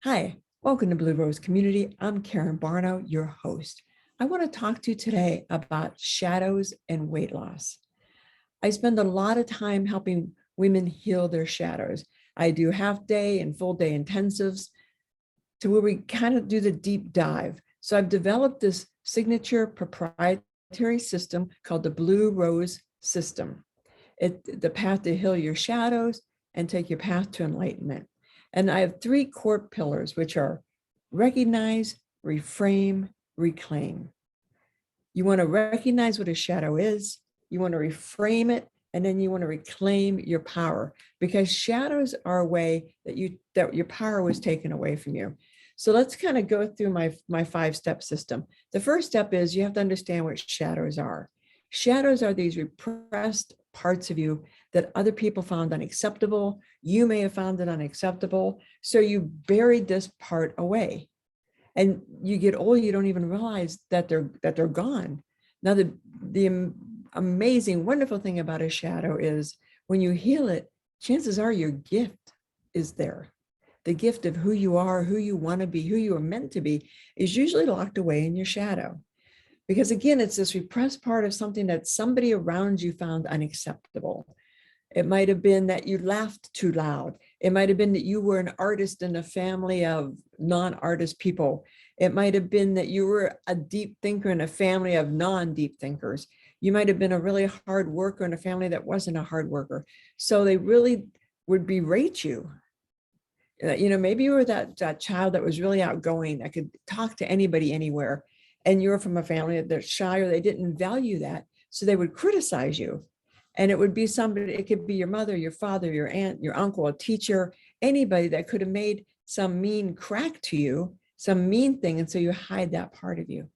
Hi, welcome to Bue Rose Community. I'm Karen Barno, your host. I want to talk to you today about shadows and weight loss. I spend a lot of time helping women heal their shadows. I do half day and full day intensives to where we kind of do the deep dive. So I've developed this signature proprietary system called the Bue Rose system. It's the path to heal your shadows and take your path to enlightenment. And I have three core pillars, which are recognize, reframe, reclaim. You want to recognize what a shadow is, you want to reframe it, and then you want to reclaim your power, because shadows are a way that your power was taken away from you. So let's kind of go through my 5-step system. The first step is you have to understand what shadows are. Shadows are these repressed parts of you that other people found unacceptable. You may have found it unacceptable. So you buried this part away. And you get old, you don't even realize that they're gone. Now, the amazing, wonderful thing about a shadow is when you heal it, chances are your gift is there. The gift of who you are, who you want to be, who you are meant to be is usually locked away in your shadow. Because again, it's this repressed part of something that somebody around you found unacceptable. It might have been that you laughed too loud. It might have been that you were an artist in a family of non-artist people. It might have been that you were a deep thinker in a family of non-deep thinkers. You might have been a really hard worker in a family that wasn't a hard worker. So they really would berate you. Maybe you were that child that was really outgoing, that could talk to anybody anywhere. And you're from a family that's shy, or they didn't value that. So they would criticize you. And it would be somebody, it could be your mother, your father, your aunt, your uncle, a teacher, anybody that could have made some mean crack to you, some mean thing. And so you hide that part of you.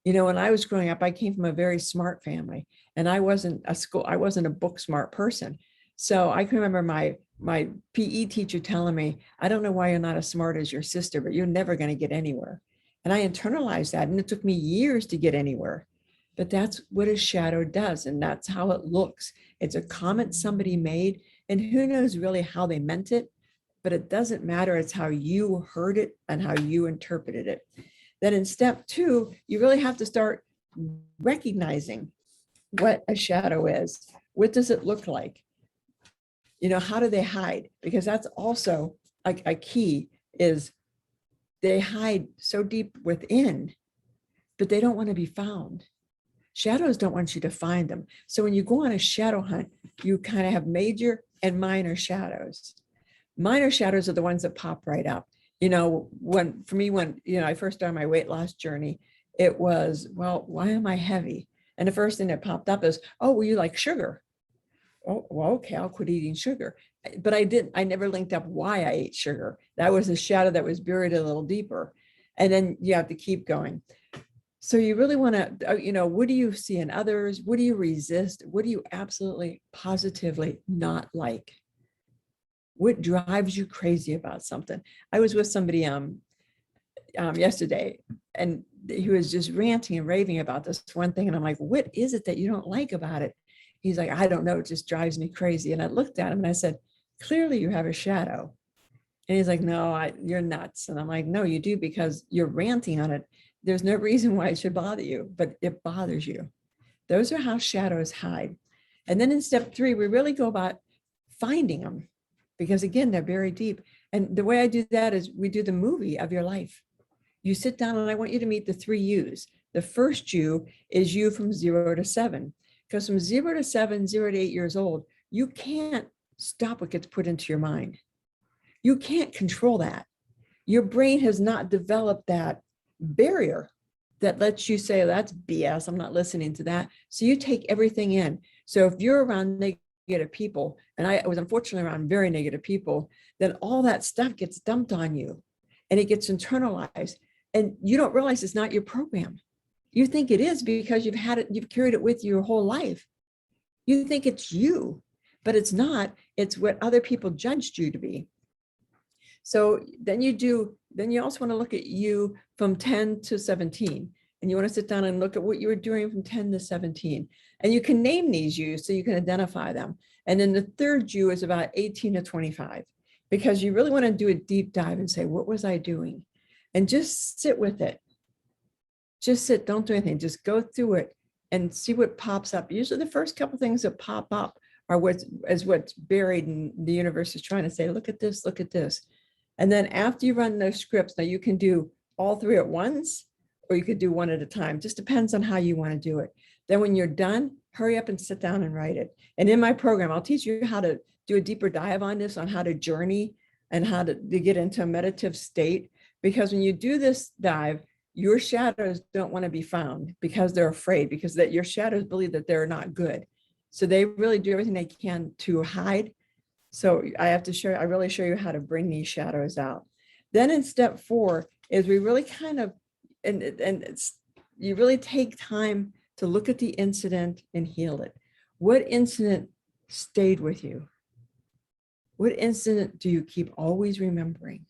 When I was growing up, I came from a very smart family, and I wasn't a book smart person. So I can remember my PE teacher telling me, I don't know why you're not as smart as your sister, but you're never going to get anywhere. And I internalized that, and it took me years to get anywhere. But that's what a shadow does, and that's how it looks. It's a comment somebody made, and who knows really how they meant it, but it doesn't matter. It's how you heard it and how you interpreted it. Then in step 2, you really have to start recognizing what a shadow is. What does it look like? How do they hide? Because that's also a key, is they hide so deep within, but they don't want to be found. Shadows don't want you to find them. So when you go on a shadow hunt, you kind of have major and minor shadows. Minor shadows are the ones that pop right up. When I first started my weight loss journey, it was, well, why am I heavy? And the first thing that popped up is, oh, well, you like sugar. Oh, well, okay, I'll quit eating sugar. But I never linked up why I ate sugar. That was a shadow that was buried a little deeper. And then you have to keep going. So you really want to, what do you see in others? What do you resist? What do you absolutely positively not like? What drives you crazy about something? I was with somebody yesterday, and he was just ranting and raving about this one thing. And I'm like, what is it that you don't like about it? He's like, I don't know. It just drives me crazy. And I looked at him and I said, clearly you have a shadow. And he's like, no, you're nuts. And I'm like, no, you do, because you're ranting on it. There's no reason why it should bother you, but it bothers you. Those are how shadows hide. And then in step 3, we really go about finding them, because again, they're very deep. And the way I do that is we do the movie of your life. You sit down and I want you to meet the 3 U's. The first U is you from 0 to 7. Because from 0 to 7, 0 to 8 years old, you can't stop what gets put into your mind. You can't control that. Your brain has not developed that barrier that lets you say, that's BS, I'm not listening to that. So you take everything in. So if you're around negative people, and I was unfortunately around very negative people, then all that stuff gets dumped on you and it gets internalized. And you don't realize it's not your program. You think it is because you've carried it with you your whole life. You think it's you, but it's not. It's what other people judged you to be. So then you also want to look at you from 10 to 17. And you want to sit down and look at what you were doing from 10 to 17. And you can name these U's so you can identify them. And then the third U is about 18 to 25. because you really want to do a deep dive and say, what was I doing? And just sit with it. Just sit, don't do anything, just go through it and see what pops up. Usually the first couple things that pop up are what's buried in the universe is trying to say, look at this, look at this. And then after you run those scripts, now you can do all three at once, or you could do one at a time. Just depends on how you want to do it. Then when you're done, hurry up and sit down and write it. And in my program, I'll teach you how to do a deeper dive on this, on how to journey and how to get into a meditative state. Because when you do this dive, your shadows don't want to be found because they're afraid, because that your shadows believe that they're not good. So they really do everything they can to hide. So I really show you how to bring these shadows out. Then in step 4 is we really kind of, you really take time to look at the incident and heal it. What incident stayed with you? What incident do you keep always remembering?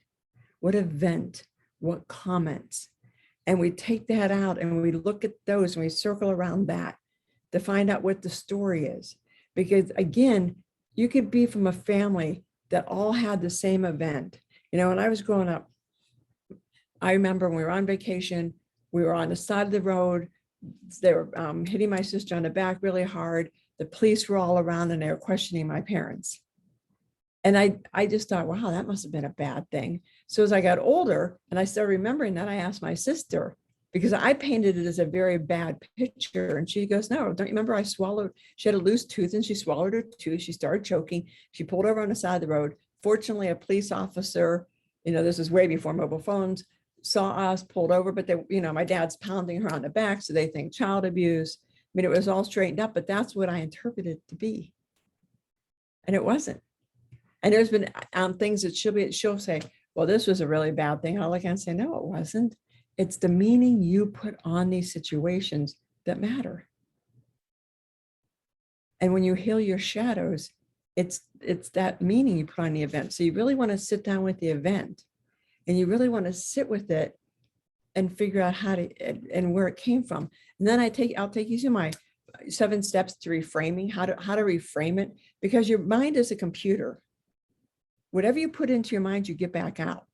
What event? What comments? And we take that out and we look at those and we circle around that to find out what the story is. Because again, you could be from a family that all had the same event. You know, when I was growing up, I remember when we were on vacation, we were on the side of the road. They were hitting my sister on the back really hard. The police were all around and they were questioning my parents. And I just thought, wow, that must have been a bad thing. So as I got older and I started remembering that, I asked my sister, because I painted it as a very bad picture. And she goes, no, don't you remember I swallowed, she had a loose tooth and she swallowed her tooth. She started choking. She pulled over on the side of the road. Fortunately, a police officer, you know, this is way before mobile phones, saw us, pulled over, but they, you know, my dad's pounding her on the back. So they think child abuse. I mean, it was all straightened up, but that's what I interpreted it to be. And it wasn't. And there's been things that she'll say, well, this was a really bad thing. I'll look and say, no, it wasn't. It's the meaning you put on these situations that matter. And when you heal your shadows, it's that meaning you put on the event. So you really want to sit down with the event and you really want to sit with it and figure out how to, and where it came from. And then I'll take you through my 7 steps to reframing, how to reframe it, because your mind is a computer. Whatever you put into your mind, you get back out.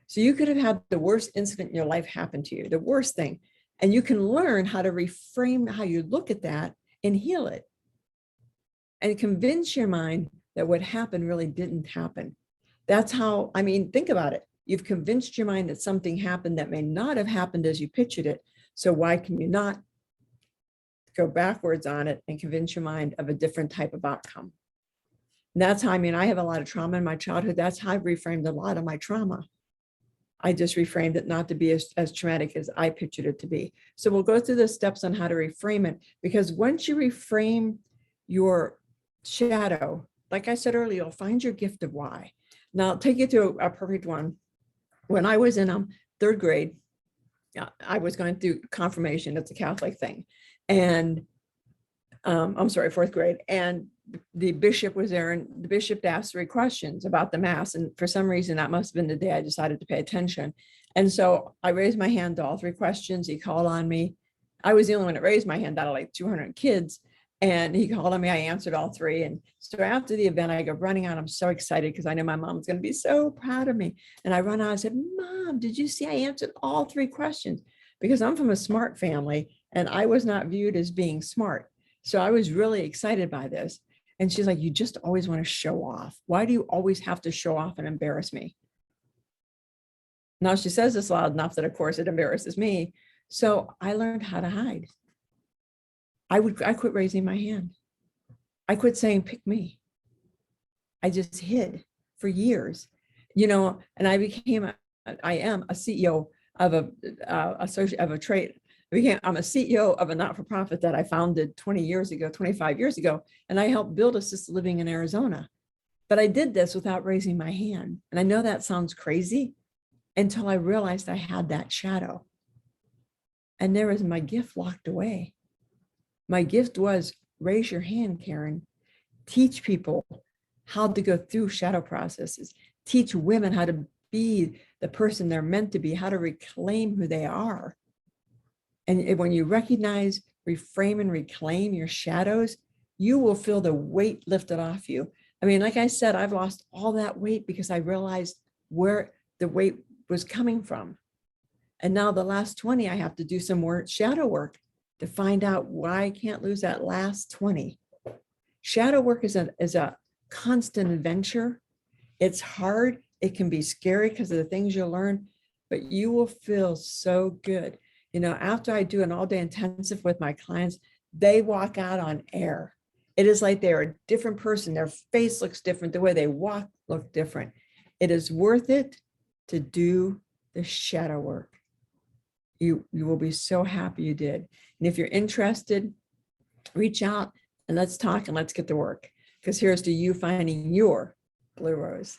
So you could have had the worst incident in your life happen to you, the worst thing, and you can learn how to reframe how you look at that and heal it. And convince your mind that what happened really didn't happen. That's how, I mean, think about it. You've convinced your mind that something happened that may not have happened as you pictured it. So why can you not go backwards on it and convince your mind of a different type of outcome? And that's how, I mean, I have a lot of trauma in my childhood. That's how I've reframed a lot of my trauma. I just reframed it not to be as traumatic as I pictured it to be. So we'll go through the steps on how to reframe it, because once you reframe your shadow, like I said earlier, you'll find your gift of why. Now I'll take you through a perfect one. When I was in 3rd grade, I was going through confirmation. It's a Catholic thing. And I'm sorry, 4th grade. And the bishop was there and the bishop asked 3 questions about the mass. And for some reason, that must've been the day I decided to pay attention. And so I raised my hand to all 3 questions. He called on me. I was the only one that raised my hand out of like 200 kids. And he called on me. I answered all 3. And so after the event, I go running out. I'm so excited because I know my mom's going to be so proud of me. And I run out and said, Mom, did you see I answered all 3 questions? Because I'm from a smart family and I was not viewed as being smart. So I was really excited by this. And she's like, you just always want to show off. Why do you always have to show off and embarrass me? Now she says this loud enough that of course it embarrasses me. So I learned how to hide. I quit raising my hand. I quit saying, pick me. I just hid for years, you know, and I am a CEO of I'm a CEO of a not-for-profit that I founded 25 years ago, and I helped build assisted living in Arizona. But I did this without raising my hand. And I know that sounds crazy until I realized I had that shadow. And there was my gift locked away. My gift was raise your hand, Karen. Teach people how to go through shadow processes. Teach women how to be the person they're meant to be, how to reclaim who they are. And when you recognize, reframe, and reclaim your shadows, you will feel the weight lifted off you. I mean, like I said, I've lost all that weight because I realized where the weight was coming from. And now the last 20, I have to do some more shadow work to find out why I can't lose that last 20. Shadow work is a constant adventure. It's hard. It can be scary because of the things you learn, but you will feel so good. You know, after I do an all-day intensive with my clients, they walk out on air. It is like they're a different person. Their face looks different. The way they walk look different. It is worth it to do the shadow work. You will be so happy you did. And if you're interested, reach out and let's talk and let's get to work. Because here's to you finding your Blue Rose.